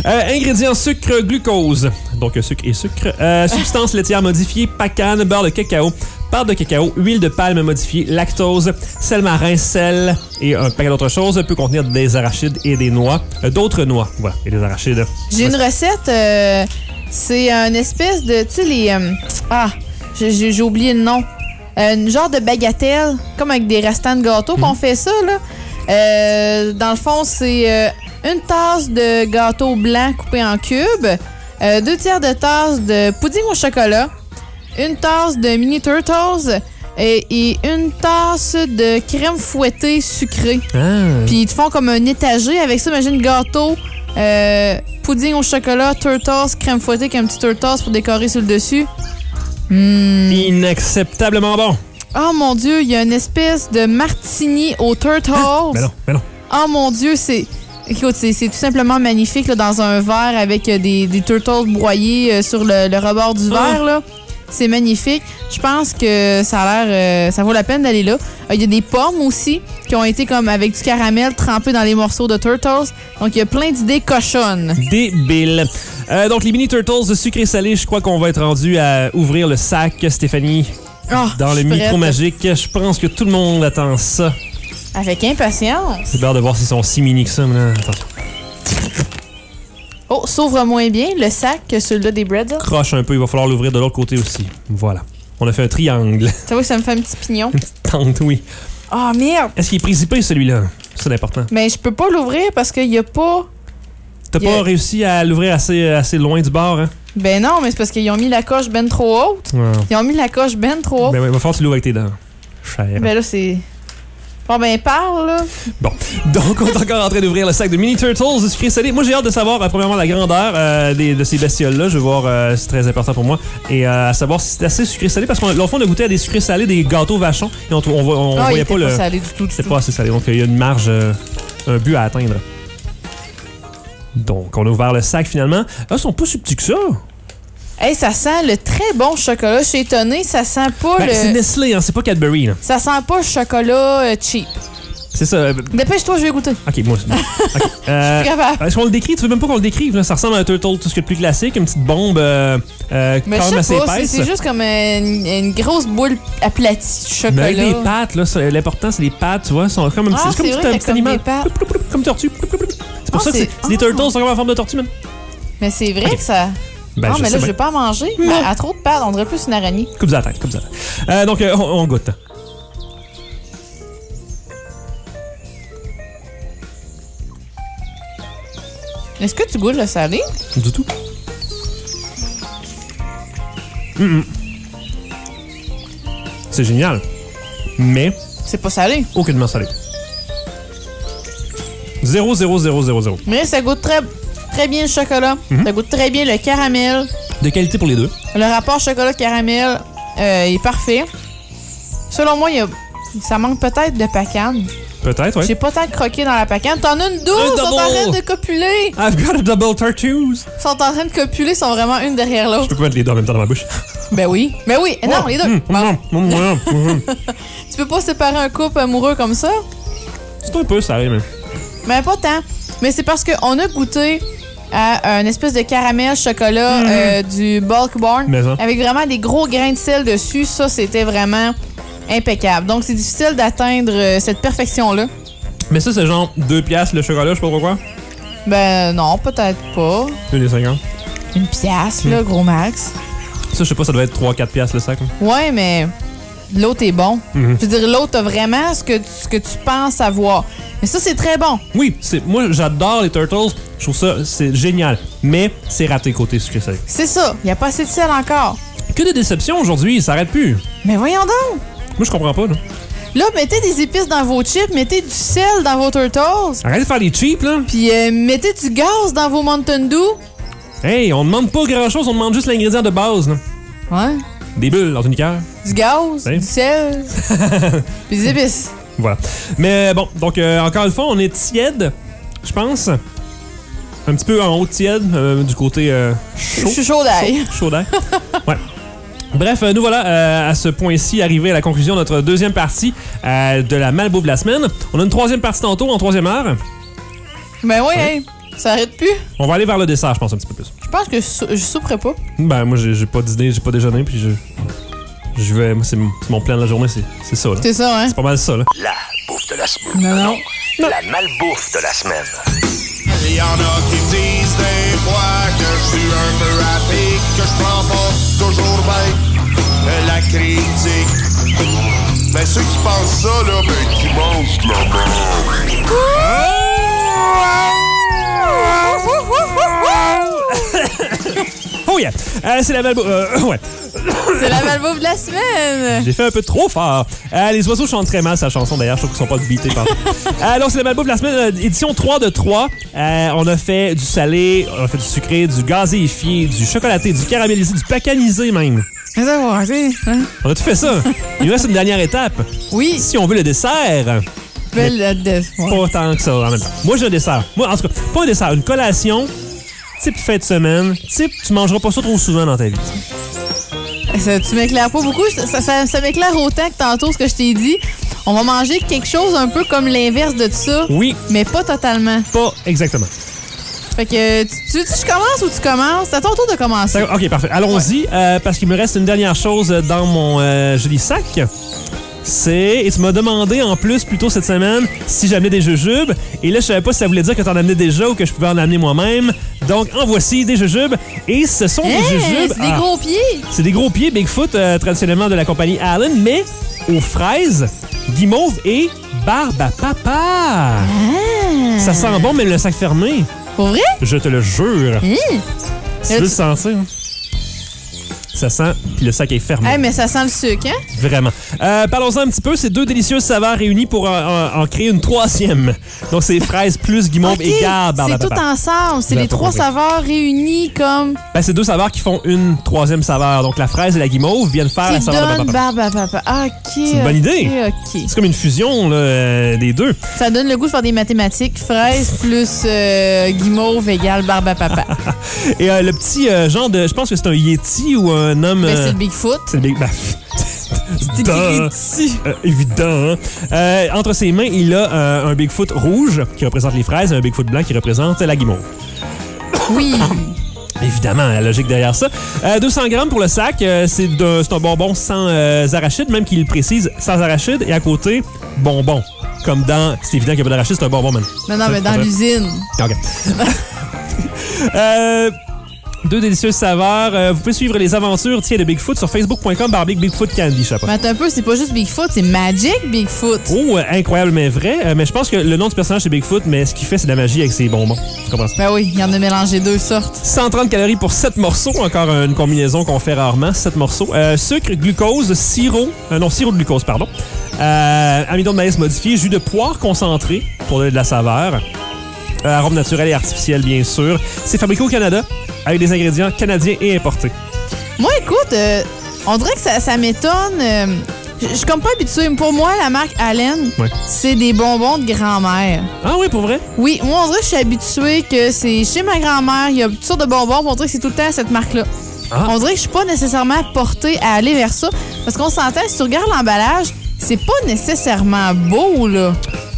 Ingrédients sucre, glucose. Donc sucre et sucre. Substance laitière modifiée, pacane, beurre de cacao, pâte de cacao, huile de palme modifiée, lactose, sel marin, sel et un paquet d'autres choses. Peut contenir des arachides et des noix. D'autres noix, voilà, et des arachides. J'ai une recette, c'est une espèce de, tu sais, les... j'ai oublié le nom. Une genre de bagatelle, comme avec des restants de gâteau qu'on fait ça, là. Dans le fond, c'est une tasse de gâteau blanc coupé en cubes, 2 tiers de tasse de pudding au chocolat, une tasse de mini Turtles et une tasse de crème fouettée sucrée. Puis ils te font comme un étagé avec ça. Imagine gâteau, pudding au chocolat, Turtles, crème fouettée avec un petit Turtles pour décorer sur le dessus. Inacceptablement bon. Oh mon Dieu, il y a une espèce de martini aux Turtles. Mais non. Oh mon Dieu, écoute, c'est tout simplement magnifique là, dans un verre avec des turtles broyés sur le rebord du verre. Là. C'est magnifique. Je pense que ça a l'air, ça vaut la peine d'aller là. Il y a des pommes aussi qui ont été comme avec du caramel trempé dans les morceaux de Turtles. Donc, il y a plein d'idées cochonnes. Débile. Donc, les mini Turtles sucré salé, je crois qu'on va être rendu à ouvrir le sac, Stéphanie. Dans le micro magique. Je pense que tout le monde attend ça. Avec impatience. C'est peur de voir s'ils sont si mini que ça. Mais là, attention. Oh, s'ouvre moins bien le sac que celui-là des Breads. Croche un peu, il va falloir l'ouvrir de l'autre côté aussi. Voilà. On a fait un triangle. Ça va, ça me fait un petit pignon. Une petite tente, oui. Oh merde! Est-ce qu'il est présipé celui-là? C'est important. Mais je peux pas l'ouvrir parce qu'il y a pas... T'as pas réussi à l'ouvrir assez loin du bord, hein? Ben non, mais c'est parce qu'ils ont mis la coche ben trop haute. Ouais. Ils ont mis la coche ben trop haute. Ben oui, il va falloir que tu l'ouvres avec tes dents. Cher. Ben là, c'est... Bon, ben parle, là. Bon, donc on est encore en train d'ouvrir le sac de mini Turtles sucré salé. Moi, j'ai hâte de savoir, premièrement, la grandeur de ces bestioles-là. Je vais voir, c'est très important pour moi. Et à savoir si c'est assez sucré salé, parce qu'on l'autre fois, on a goûté à des sucrés salés, des gâteaux vachons, et on voyait pas le... pas salé du tout. C'est pas assez salé, donc il y a une marge, un but à atteindre. Donc, on a ouvert le sac finalement. Ah, ils sont pas si petits que ça. Hey, ça sent le très bon chocolat. Je suis étonnée, ça sent pas C'est Nestlé, hein, c'est pas Cadbury. Là. Ça sent pas le chocolat cheap. C'est ça. Dépêche-toi, je vais goûter. Ok, moi aussi. Okay. Est-ce qu'on le décrit? Tu veux même pas qu'on le décrive? Là? Ça ressemble à un Turtle, tout ce qui est le plus classique, une petite bombe mais quand même assez épaisse. C'est juste comme une grosse boule aplatie de chocolat. Mais avec des pattes, là, l'important c'est les pattes, tu vois, sont comme un petit, c'est un petit animal. Comme tortue. C'est pour ça que c'est des Turtles, sont comme en forme de tortue, même. Mais c'est vrai que ça... Ben, non, mais là, je vais pas en manger. À trop de pattes, on dirait plus une araignée. Coupe-en la tête, donc, on goûte. Est-ce que tu goûtes le salé? Du tout. C'est génial. Mais... C'est pas salé. Aucunement salé. 0, 0, 0, 0, 0. Mais ça goûte très bien le chocolat. Ça goûte très bien le caramel. De qualité pour les deux. Le rapport chocolat-caramel est parfait. Selon moi, ça manque peut-être de pacane. Peut-être, oui. J'ai pas tant croqué dans la pacane. T'en as une douce! Ils sont en train de copuler! I've got a double tortoise! Ils sont en train de copuler, ils sont vraiment une derrière l'autre. Je peux pas mettre les deux en même temps dans ma bouche. Ben oui. Ben oui. Non, les deux. Tu peux pas séparer un couple amoureux comme ça? C'est un peu salé, mais... Mais pas tant. Mais c'est parce qu'on a goûté à une espèce de caramel chocolat du Bulk Barn avec vraiment des gros grains de sel dessus. Ça, c'était vraiment impeccable. Donc, c'est difficile d'atteindre cette perfection-là. Mais ça, c'est genre 2 piastres le chocolat, je sais pas pourquoi. Ben non, peut-être pas. 2,50. Une piastre, là, gros max. Ça, je sais pas, ça doit être 3-4 piastres le sac. Là. Ouais, mais l'autre est bon. Je veux dire, l'autre a vraiment ce que tu penses avoir. Mais ça, c'est très bon. Oui, moi, j'adore les Turtles. Je trouve ça, c'est génial. Mais c'est raté côté sucré salé. C'est ça. Il n'y a pas assez de sel encore. Que de déception aujourd'hui, ça s'arrête plus. Mais voyons donc. Moi, je comprends pas, là. Là, mettez des épices dans vos chips, mettez du sel dans vos Turtles. Arrêtez de faire les cheap, là. Puis mettez du gaz dans vos Mountain Dew. Hey, on demande pas grand-chose, on demande juste l'ingrédient de base, là. Ouais. Des bulles dans une liqueur. Du gaz, du sel, puis des épices. Voilà. Mais bon, donc encore une fois, on est tiède, je pense. Un petit peu en haut tiède, du côté chaud. Je suis chaud d'ail. Chaud d'ail. Ouais. Bref, nous voilà à ce point-ci arrivés à la conclusion de notre deuxième partie de la malbouffe de la semaine. On a une troisième partie tantôt, en troisième heure. Ben oui, hey, ça arrête plus. On va aller vers le dessert, je pense, un petit peu plus. Je pense que je souperai pas. Ben moi, j'ai pas dîné, j'ai pas déjeuné, puis je vais... Moi, c'est mon plan de la journée, c'est ça, là. C'est ça, hein? C'est pas mal ça, là. La bouffe de la semaine. Non. La malbouffe de la semaine. Il y en a qui disent des fois que je suis un peu rapide, que je prends pas toujours bien la critique. Mais ceux qui pensent ça, là, ben qui mangent de la merde. Oh yeah! C'est la malbouffe... ouais. C'est la malbouffe de la semaine. J'ai fait un peu trop fort. Les oiseaux chantent très mal sa chanson d'ailleurs. Je trouve qu'ils sont pas beatés par donc c'est la malbouffe de la semaine, édition 3 de 3. On a fait du salé, on a fait du sucré, du gazéifié, du chocolaté, du caramélisé, du placanisé même. Mais ça va, hein? On a tout fait ça. Il nous reste une dernière étape. Oui. Si on veut le dessert. Belle Pas tant que ça en même temps. Moi, j'ai un dessert. Moi, en tout cas, pas un dessert, une collation, type fin de semaine, type tu mangeras pas ça trop souvent dans ta vie. Ça, tu m'éclaires pas beaucoup. Ça m'éclaire autant que tantôt ce que je t'ai dit. On va manger quelque chose un peu comme l'inverse de ça. Oui. Mais pas totalement. Pas exactement. Fait que, tu veux que je commence ou tu commences? C'est à ton tour de commencer. OK, parfait. Allons-y, parce qu'il me reste une dernière chose dans mon joli sac. Et tu m'as demandé en plus, plus tôt cette semaine, si j'amenais des jujubes. Et là, je savais pas si ça voulait dire que t'en amenais déjà ou que je pouvais en amener moi-même. Donc, en voici des jujubes. Et ce sont des jujubes... C'est des gros pieds. C'est des gros pieds Bigfoot, traditionnellement de la compagnie Allen, mais aux fraises, guimauve et barbe à papa. Ça sent bon, mais le sac fermé. Pour vrai? Je te le jure. Si tu veux le sentir... Ça sent, puis le sac est fermé. Hey, mais ça sent le sucre, hein? Vraiment. Parlons-en un petit peu. C'est 2 délicieuses saveurs réunies pour en créer une 3e. Donc, c'est fraises plus guimauve et garde. C'est tout ensemble. C'est les 3 saveurs réunies comme... Ben, c'est 2 saveurs qui font une 3e saveur. Donc, la fraise et la guimauve viennent faire la saveur de barbe à papa. OK. C'est une bonne idée. OK. C'est comme une fusion là, des deux. Ça donne le goût de faire des mathématiques. Fraise plus guimauve égale barbe à papa. Et le petit genre de... Je pense que c'est un Yeti ou un homme... Ben, c'est le Bigfoot. C'est le Bigfoot. C'est écrit ici. Évident. Hein? Entre ses mains, il a un Bigfoot rouge qui représente les fraises et un Bigfoot blanc qui représente la guimauve. Oui. Évidemment, la logique derrière ça. 200 grammes pour le sac. C'est un bonbon sans arachides, même qu'il précise sans arachides. Et à côté, bonbon. Comme dans... C'est évident qu'il n'y a pas d'arachides, c'est un bonbon, man. Non, mais dans l'usine. OK. 2 délicieuses saveurs. Vous pouvez suivre les aventures de Bigfoot sur facebook.com/Bigfoot Candy Shop. Mais attends un peu, c'est pas juste Bigfoot, c'est Magic Bigfoot. Oh, incroyable mais vrai. Mais je pense que le nom du personnage c'est Bigfoot, mais ce qu'il fait c'est de la magie avec ses bonbons. Tu comprends ça? Ben oui, il y en a mélangé 2 sortes. 130 calories pour 7 morceaux. Encore une combinaison qu'on fait rarement. 7 morceaux. Sucre, glucose, sirop de glucose, pardon. Amidon de maïs modifié, jus de poire concentré pour donner de la saveur. Arôme naturel et artificiel, bien sûr. C'est fabriqué au Canada avec des ingrédients canadiens et importés. Moi, écoute, on dirait que ça m'étonne. Je suis comme pas habituée. Pour moi, la marque Allen, c'est des bonbons de grand-mère. Ah oui, pour vrai? Oui, moi, on dirait que je suis habituée que c'est chez ma grand-mère, il y a toutes sortes de bonbons, on dirait que c'est tout le temps cette marque-là. Ah. On dirait que je suis pas nécessairement portée à aller vers ça. Parce qu'on s'entend, si tu regardes l'emballage, c'est pas nécessairement beau, là.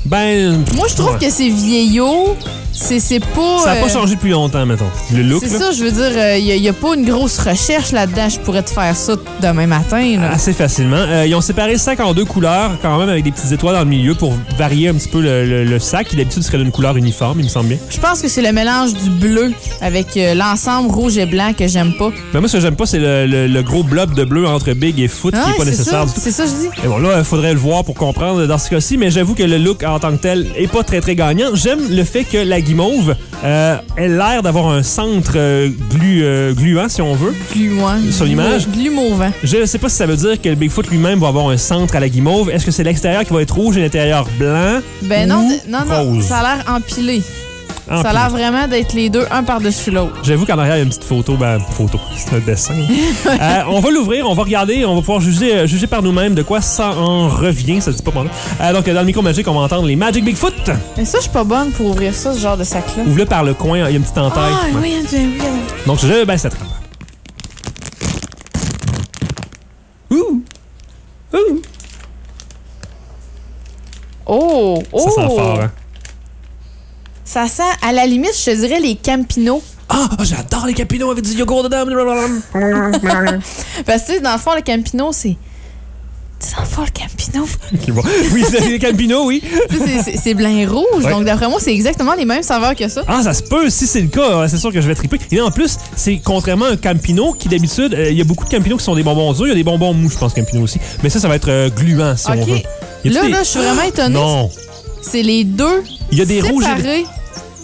Ben... Moi, je trouve que c'est vieillot. C'est pas... Ça n'a pas changé depuis longtemps, mettons. Le look, c'est ça, je veux dire, il n'y a pas une grosse recherche là-dedans. Je pourrais te faire ça demain matin. Là. Assez facilement. Ils ont séparé le sac en 2 couleurs, quand même avec des petites étoiles dans le milieu pour varier un petit peu le sac, qui d'habitude serait d'une couleur uniforme, il me semble bien. Je pense que c'est le mélange du bleu avec l'ensemble rouge et blanc que j'aime pas. Ben moi, ce que j'aime pas, c'est le gros blob de bleu entre Big et Foot qui est pas nécessaire du tout. C'est ça, je dis. Et bon, là, il faudrait le voir pour comprendre dans ce cas-ci, mais j'avoue que le look en tant que tel est pas très, très gagnant. J'aime le fait que la guimauve elle a l'air d'avoir un centre gluant, si on veut. Gluant. Sur l'image. Glumauvant. Je sais pas si ça veut dire que le Bigfoot lui-même va avoir un centre à la guimauve. Est-ce que c'est l'extérieur qui va être rouge et l'intérieur blanc? Ben non, rose? Ça a l'air empilé. Ça a l'air vraiment d'être les deux, un par-dessus l'autre. J'avoue qu'en arrière, il y a une petite photo. C'est un dessin. On va l'ouvrir, on va regarder, on va pouvoir juger par nous-mêmes de quoi ça en revient. Ça se dit pas pendant. Donc, dans le micro Magic, on va entendre les Magic Bigfoot. Mais ça, je suis pas bonne pour ouvrir ça, ce genre de sac-là. Ouvre-le par le coin, il y a une petite entaille. Ah, oui. Donc, je baisse la trappe. Ouh! Oh! Ça sent fort, hein? Ça sent, à la limite, je te dirais les Campino. Ah, j'adore les Campino avec du yogourt dedans. Parce que, dans le fond, le Campino, c'est... Dans le fond, le Campino. Okay, bon. Oui, c'est les Campino, oui. C'est blanc et rouge. Ouais. Donc, d'après moi, c'est exactement les mêmes saveurs que ça. Ah, ça se peut. Si c'est le cas, c'est sûr que je vais triper. Et en plus, c'est contrairement à un Campino qui, d'habitude, il y a beaucoup de Campino qui sont des bonbons durs. Il y a des bonbons mous, je pense, Campino aussi. Mais ça va être gluant, si on veut. Là, je suis vraiment étonnée. Non. C'est les deux. Il y a des séparés. rouges.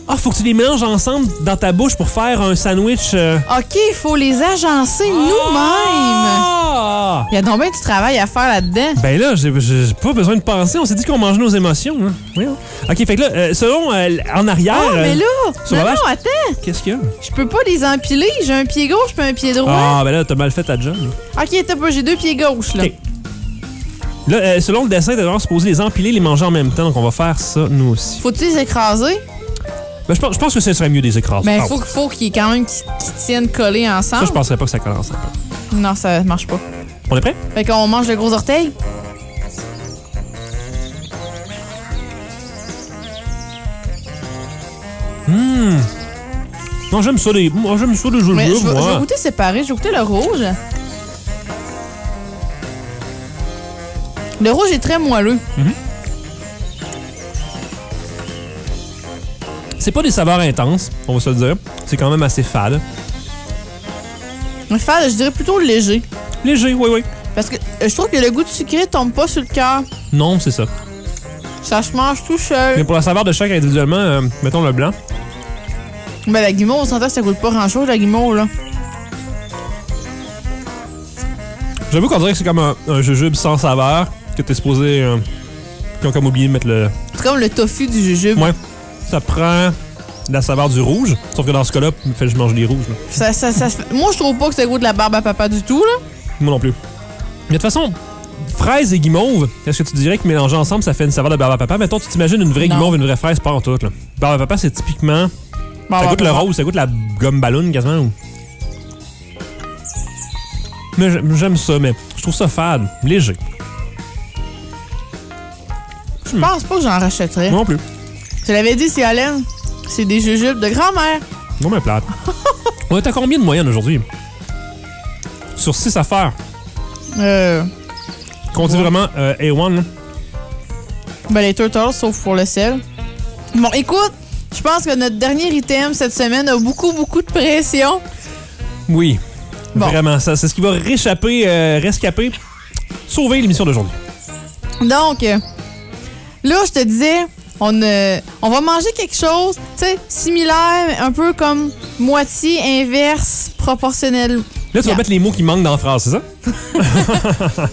Ah, faut que tu les mélanges ensemble dans ta bouche pour faire un sandwich. OK, il faut les agencer nous-mêmes. Ah! Il y a donc bien du travail à faire là-dedans. Ben là, j'ai pas besoin de penser. On s'est dit qu'on mangeait nos émotions. Hein. Voyons. OK, fait que là, selon en arrière... Ah, mais là, sur la non, vache- attends. Qu'est-ce qu'il y a? Je peux pas les empiler. J'ai un pied gauche puis un pied droit. Ah, ben là, t'as mal fait ta job. Là. OK, t'as pas, j'ai 2 pieds gauches, là. OK. Là, selon le dessin, t'es supposé les empiler, les manger en même temps. Donc, on va faire ça, nous aussi. Faut-tu les écraser? Ben, je pense que ce serait mieux des écraser. Ben, Ah, faut qu'ils quand même qu'ils tiennent collés ensemble. ça, je penserais pas que ça colle ensemble. Non, ça marche pas. On est prêt? Fait qu'on mange le gros orteil. Non, j'aime ça, moi, j'aime ça, les jeux Mais je vais moi. goûter séparé. Je vais goûter le rouge. Le rouge est très moelleux. C'est pas des saveurs intenses, on va se le dire. C'est quand même assez fade. Mais fade, je dirais plutôt léger. Léger, oui, oui. Parce que je trouve que le goût de sucré tombe pas sur le cœur. Non, c'est ça. Ça se mange tout Mais seul. pour la saveur de chaque individuellement, mettons le blanc. Ben, la guimauve, on s'entend que ça goûte pas grand-chose, la guimauve, là. J'avoue qu'on dirait que c'est comme un jujube sans saveur, que t'es supposé... qui ont comme oublié de mettre le... C'est comme le tofu du jujube. Ouais. Ça prend la saveur du rouge, sauf que dans ce cas-là, je mange des rouges. Là. Moi, je trouve pas que ça goûte de la barbe à papa du tout, là. Moi non plus. Mais de toute façon, fraise et guimauve, est-ce que tu dirais que mélanger ensemble, ça fait une saveur de barbe à papa? Mettons, tu t'imagines une vraie Non. guimauve, une vraie fraise, pas en tout. Là. Barbe à papa, c'est typiquement... Barbe ça à goûte le papa. rose, ça goûte la gomme ballon quasiment. Ou... Mais j'aime ça, mais je trouve ça fade, léger. Je pense pas que j'en rachèterais. Moi non plus. Je l'avais dit, c'est Hélène. C'est des jujubes de grand-mère. Non, mais plate. On est à combien de moyenne aujourd'hui? Sur 6 affaires. Qu'on dit vraiment A1, là. Ben, les turtles, sauf pour le sel. Bon, écoute, je pense que notre dernier item cette semaine a beaucoup, beaucoup de pression. Oui. Bon. Vraiment, ça, c'est ce qui va rescaper, sauver l'émission d'aujourd'hui. Donc, là, je te disais, on va manger quelque chose, tu sais, similaire, un peu comme moitié, inverse, proportionnel. Là, tu vas mettre les mots qui manquent dans la phrase, c'est ça?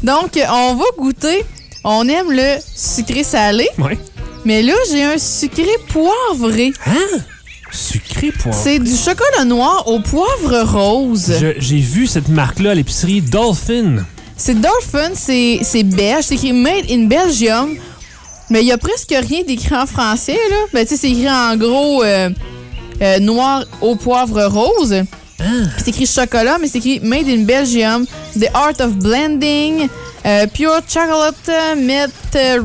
Donc, on va goûter. On aime le sucré salé, Oui. mais là, j'ai un sucré poivré. Hein? Sucré poivre. C'est du chocolat noir au poivre rose. J'ai vu cette marque-là à l'épicerie Dolphin. C'est Dolphin, c'est belge, c'est écrit Made in Belgium, mais il y a presque rien d'écrit en français, là. Ben, tu sais, c'est écrit en gros noir au poivre rose. C'est écrit chocolat, mais c'est écrit Made in Belgium, The Art of Blending, Pure Chocolate, Mint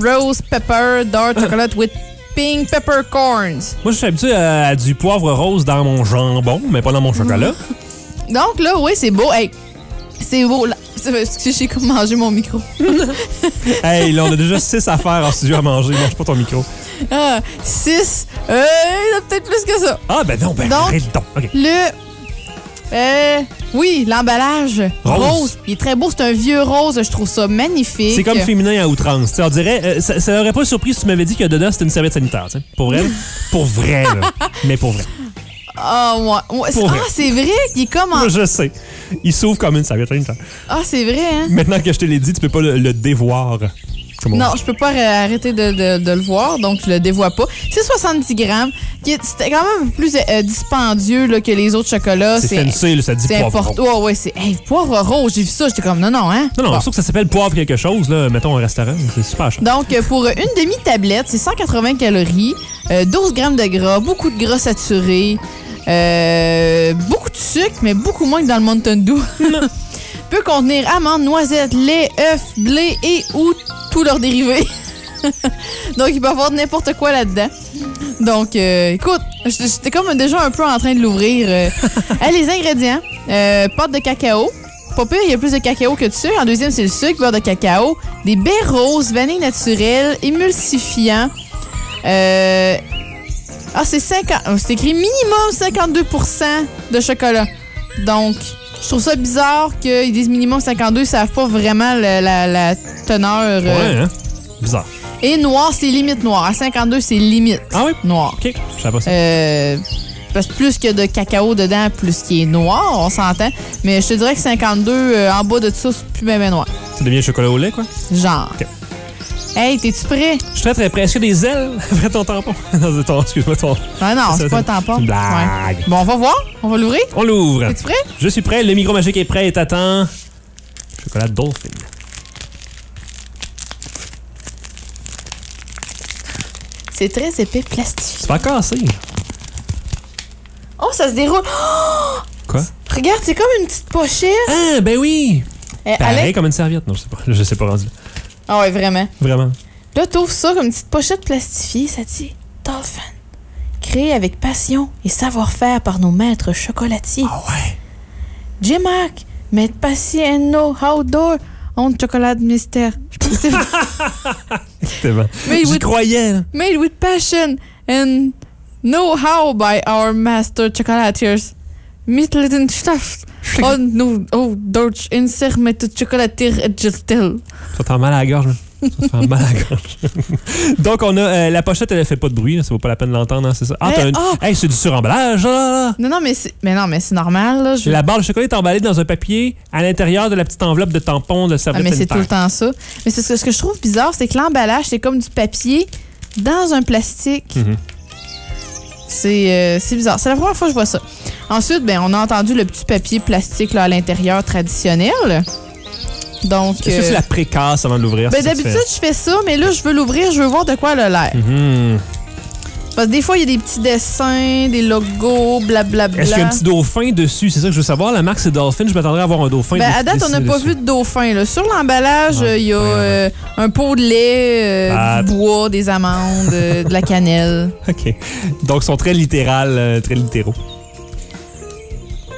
Rose Pepper, Dark Chocolate with Pink Peppercorns. Moi, je suis habitué à du poivre rose dans mon jambon, mais pas dans mon chocolat. Donc là, oui, c'est beau. Hey, c'est beau. Là. Excusez, j'ai comme mangé mon micro. Hey, là, on a déjà 6 affaires en studio à manger. Mange pas ton micro. 6. Il y en a peut-être plus que ça. Ah, ben non, ben Donc, arrête donc. OK. Oui, l'emballage rose. Il est très beau. C'est un vieux rose. Je trouve ça magnifique. C'est comme féminin à outrance. T'sais, on dirait, ça aurait pas surpris si tu m'avais dit que dedans, c'était une serviette sanitaire. T'sais. Pour vrai? Pour vrai, là. Mais pour vrai. Ah, ouais. Pour vrai. Ah, c'est vrai qu'il est comme en... Moi, je sais. Il s'ouvre comme une serviette sanitaire. Ah, c'est vrai, hein? Maintenant que je te l'ai dit, tu peux pas le dévoir. Non, je peux pas arrêter de le voir, donc je le dévoie pas. C'est 70 grammes. C'était quand même plus dispendieux là, que les autres chocolats. C'est fancy, là, ça dit c'est poivre important. rose. Oh, ouais, c'est poivre rose. J'ai vu ça, j'étais comme non, hein? Non, Bon. sauf que ça s'appelle poivre quelque chose, là, mettons un restaurant. C'est super cher. Donc, pour une demi-tablette, c'est 180 calories, 12 grammes de gras, beaucoup de gras saturé, beaucoup de sucre, mais beaucoup moins que dans le Mountain Dew. Peut contenir amandes, noisettes, lait, œufs, blé et ou tous leurs dérivés. Donc, il peut y avoir n'importe quoi là-dedans. Donc, écoute, j'étais comme déjà un peu en train de l'ouvrir. Les ingrédients, pâte de cacao. Pas pire, il y a plus de cacao que de sucre. En deuxième, c'est le sucre, beurre de cacao, des baies roses, vanille naturelle, émulsifiant. C'est écrit minimum 52% de chocolat. Donc, je trouve ça bizarre qu'ils disent minimum 52, ils savent pas vraiment la teneur. Ouais, hein? Bizarre. Et noir, c'est limite noir. À 52, c'est limite noir. OK, je savais pas ça. Parce que plus que de cacao dedans, plus qu'il est noir, on s'entend. Mais je te dirais que 52, en bas de ça, c'est plus bien noir. Ça devient chocolat au lait, quoi? Genre. OK. Hey, t'es-tu prêt? Je suis très, très prêt. Est-ce qu'il y a des ailes après ton tampon? Non, excuse-moi, ton... Ah non, c'est pas un tampon. C'est une blague. Ouais. Bon, on va voir. On va l'ouvrir. On l'ouvre. Es-tu prêt? Je suis prêt. Le micro magique est prêt et t'attends. Chocolat Dolphin. C'est très épais, plastifié. C'est pas cassé. Oh, ça se déroule. Oh! Quoi? Regarde, c'est comme une petite pochette. Ah, ben oui. Pareil Alex? comme une serviette. Non, je sais pas. Je sais pas rendu là. Ah ouais, vraiment. Vraiment. Là, t'ouvres ça comme une petite pochette plastifiée. Ça dit Dolphin. Créé avec passion et savoir-faire par nos maîtres chocolatiers. Ah ouais. J-Mark, met passion outdoor on chocolat mystère. C'est bon. J'y croyais, là. Made with passion and know-how by our master chocolatiers. Mittleden Stoff. Oh, no, oh, Deutsch, insert met chocolatier et gestel. Ça te fait mal à la gorge, là. Ça te fait mal à la gorge. Donc, on a la pochette, elle fait pas de bruit, là, ça vaut pas la peine de l'entendre, hein, c'est ça. Ah, hey, c'est du suremballage, là. Non, mais c'est normal, là. La barre de chocolat est emballée dans un papier à l'intérieur de la petite enveloppe de tampon de serviette mais c'est sanitaire. tout le temps ça. Mais ce que je trouve bizarre, c'est que l'emballage, c'est comme du papier dans un plastique. Mm-hmm. C'est bizarre. C'est la première fois que je vois ça. Ensuite, on a entendu le petit papier plastique là, à l'intérieur traditionnel. Donc, est-ce que c'est la précasse avant de l'ouvrir? D'habitude, je fais ça, mais là, je veux l'ouvrir, je veux voir de quoi elle a l'air. Mm-hmm. Parce que des fois, il y a des petits dessins, des logos, blablabla. Est-ce qu'il y a un petit dauphin dessus? C'est ça que je veux savoir. La marque, c'est Dolphin. Je m'attendrais à avoir un dauphin à date, on n'a pas vu de dauphin. Là. Sur l'emballage, il y a un pot de lait, du bois, des amandes, de la cannelle. OK. Donc, ils sont très littéral, très littéraux.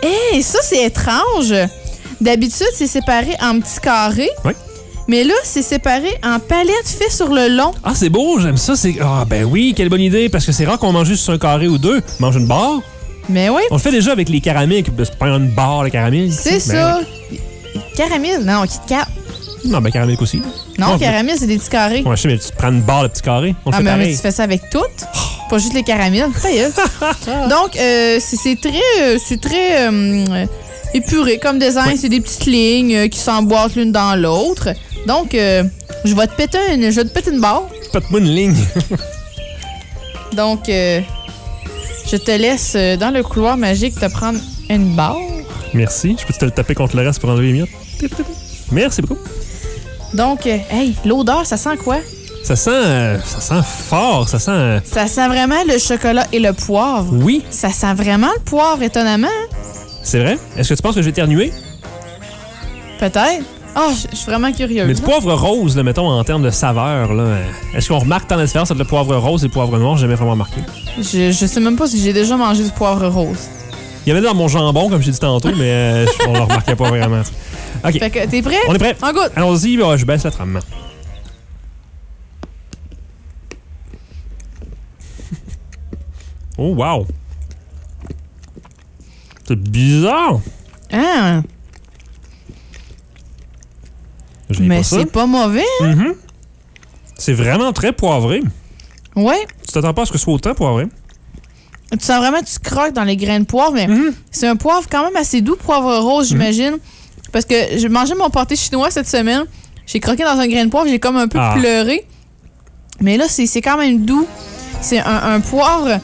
Hey, ça, c'est étrange. D'habitude, c'est séparé en petits carrés. Oui. Mais là, c'est séparé en palettes faites sur le long. Ah, c'est beau, j'aime ça. Ah, ben oui, quelle bonne idée. Parce que c'est rare qu'on mange juste sur un carré ou deux. On mange une barre. Mais oui. On le fait déjà avec les caramels, de se prendre une barre, le caramel. C'est ça. Oui. Caramel? Non, Kit Kat. Non, ben caramel aussi. Non, caramel, c'est des petits carrés. Ouais, je sais, mais tu prends une barre, le petit carré. On le fait pareil. Mais tu fais ça avec toutes. Pas juste les caramels. Donc, c'est très épuré comme design. Oui. C'est des petites lignes qui s'emboîtent l'une dans l'autre. Donc, je vais te péter une barre. Pète-moi une ligne. Donc, je te laisse dans le couloir magique te prendre une barre. Merci. Je peux te le taper contre le reste pour enlever les miettes. Merci beaucoup. Donc, hey, l'odeur, ça sent quoi? Ça sent fort. Ça sent vraiment le chocolat et le poivre. Oui. Ça sent vraiment le poivre, étonnamment. C'est vrai? Est-ce que tu penses que je vais éternuer? Peut-être. Oh, je suis vraiment curieuse. Mais du poivre rose, là, mettons, en termes de saveur, là, est-ce qu'on remarque tant la différence entre le poivre rose et le poivre noir? J'ai jamais vraiment remarqué. Je sais même pas si j'ai déjà mangé du poivre rose. Il y avait dans mon jambon, comme j'ai dit tantôt, mais on le remarquait pas vraiment. OK. Fait que, t'es prêt? On est prêt. En goûte. Allons-y, je baisse la trame. Oh, wow! C'est bizarre! Ah! Mais c'est pas mauvais, hein? Mm-hmm. C'est vraiment très poivré. Ouais. Tu t'attends pas à ce que ce soit autant poivré? Tu sens vraiment que tu croques dans les grains de poivre, mais c'est un poivre quand même assez doux, poivre rose, j'imagine. Parce que j'ai mangé mon pâté chinois cette semaine. J'ai croqué dans un grain de poivre, j'ai comme un peu pleuré. Mais là, c'est quand même doux. C'est un poivre...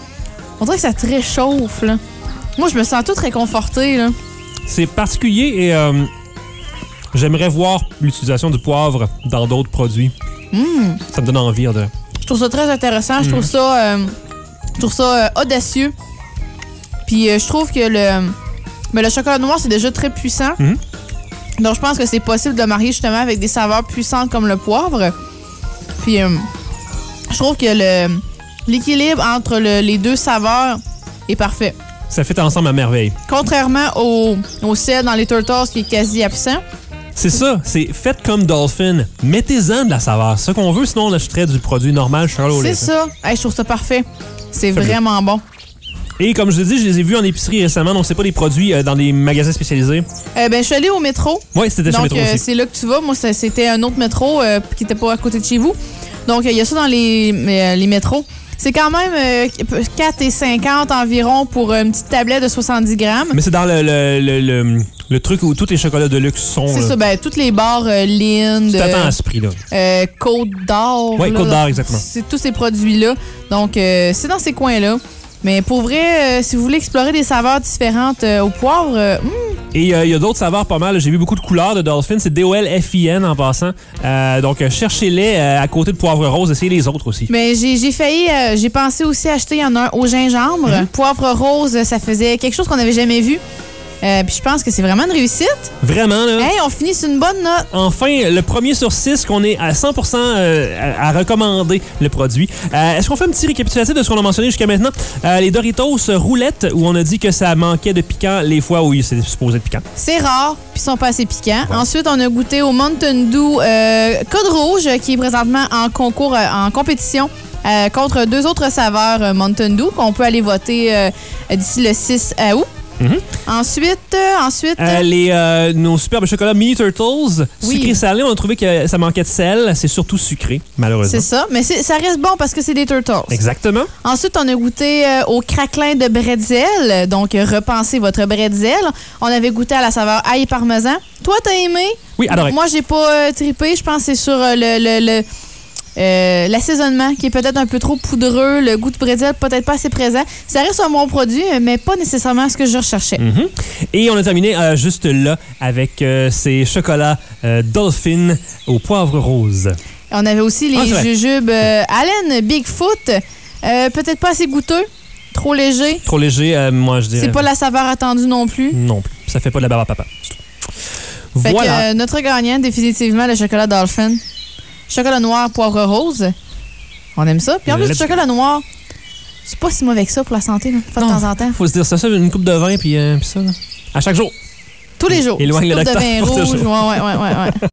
On dirait que ça te réchauffe, là. Moi, je me sens toute réconfortée, là. C'est particulier et j'aimerais voir l'utilisation du poivre dans d'autres produits. Ça me donne envie de... Je trouve ça très intéressant. Je trouve ça audacieux. Puis je trouve que le chocolat noir, c'est déjà très puissant. Donc, je pense que c'est possible de marier justement avec des saveurs puissantes comme le poivre. Puis, je trouve que l'équilibre entre les deux saveurs est parfait. Ça fait ensemble à merveille. Contrairement au sel dans les Turtles qui est quasi absent. C'est ça, c'est fait comme Dolphin. Mettez-en de la saveur. C'est ça qu'on veut, sinon on achèterait du produit normal chocolat au lait. C'est ça. Hey, je trouve ça parfait. C'est vraiment bon. Et comme je l'ai dit, je les ai vus en épicerie récemment, donc c'est pas des produits dans des magasins spécialisés. Je suis allée au métro. Oui, c'était chez Métro aussi. C'est là que tu vas. Moi, c'était un autre métro qui était pas à côté de chez vous. Donc, il y a ça dans les métros. C'est quand même 4,50 environ pour une petite tablette de 70 grammes. Mais c'est dans le truc où tous les chocolats de luxe sont. C'est là. ça, ben, toutes les barres Lind, Tu t'attends à ce prix-là. Côte d'Or. Oui, là, Côte d'Or, exactement. C'est tous ces produits-là. Donc, c'est dans ces coins-là. Mais pour vrai, si vous voulez explorer des saveurs différentes au poivre, Et il y a d'autres saveurs pas mal. J'ai vu beaucoup de couleurs de Dolphin. C'est D-O-L-F-I-N en passant. Donc, cherchez-les à côté de poivre rose. Essayez les autres aussi. mais j'ai failli, j'ai pensé aussi acheter, il y en a un au gingembre. Poivre rose, ça faisait quelque chose qu'on n'avait jamais vu. Puis je pense que c'est vraiment une réussite. Vraiment, là. Hey, on finit sur une bonne note. Enfin, le premier sur 6 qu'on est à 100% à recommander le produit. Est-ce qu'on fait un petit récapitulatif de ce qu'on a mentionné jusqu'à maintenant? Les Doritos roulettes, où on a dit que ça manquait de piquant les fois où c'est supposé être piquant. C'est rare, puis ils sont pas assez piquants. Ouais. Ensuite, on a goûté au Mountain Dew Code Rouge, qui est présentement en concours, en compétition. Contre 2 autres saveurs Mountain Dew qu'on peut aller voter d'ici le 6 août. Ensuite, nos superbes chocolats Mini Turtles, sucré salé, on a trouvé que ça manquait de sel. C'est surtout sucré, malheureusement. C'est ça, mais ça reste bon parce que c'est des Turtles. Exactement. Ensuite, on a goûté au craquelin de bretzel, donc repensez votre bretzel. On avait goûté à la saveur ail parmesan. Toi, t'as aimé? Oui, adoré. Moi, j'ai pas trippé. Je pense que c'est sur l'assaisonnement qui est peut-être un peu trop poudreux, le goût de bretzel peut-être pas assez présent. Ça reste un bon produit, mais pas nécessairement ce que je recherchais. Et on a terminé juste là avec ces chocolats Dolphin au poivre rose. On avait aussi les jujubes Allen Bigfoot, peut-être pas assez goûteux, trop léger. Trop léger, moi je dirais. C'est pas la saveur attendue non plus. Non plus. Ça fait pas de la barbe à papa. Fait voilà. que notre gagnant, définitivement, le chocolat Dolphin. Chocolat noir, poivre rose. On aime ça. Puis en plus, le chocolat noir, c'est pas si mauvais que ça pour la santé, là. De temps en temps. Faut se dire ça, une coupe de vin, puis ça, là. À chaque jour. Tous les jours. Éloigne le docteur. Une coupe de vin rouge. Ouais.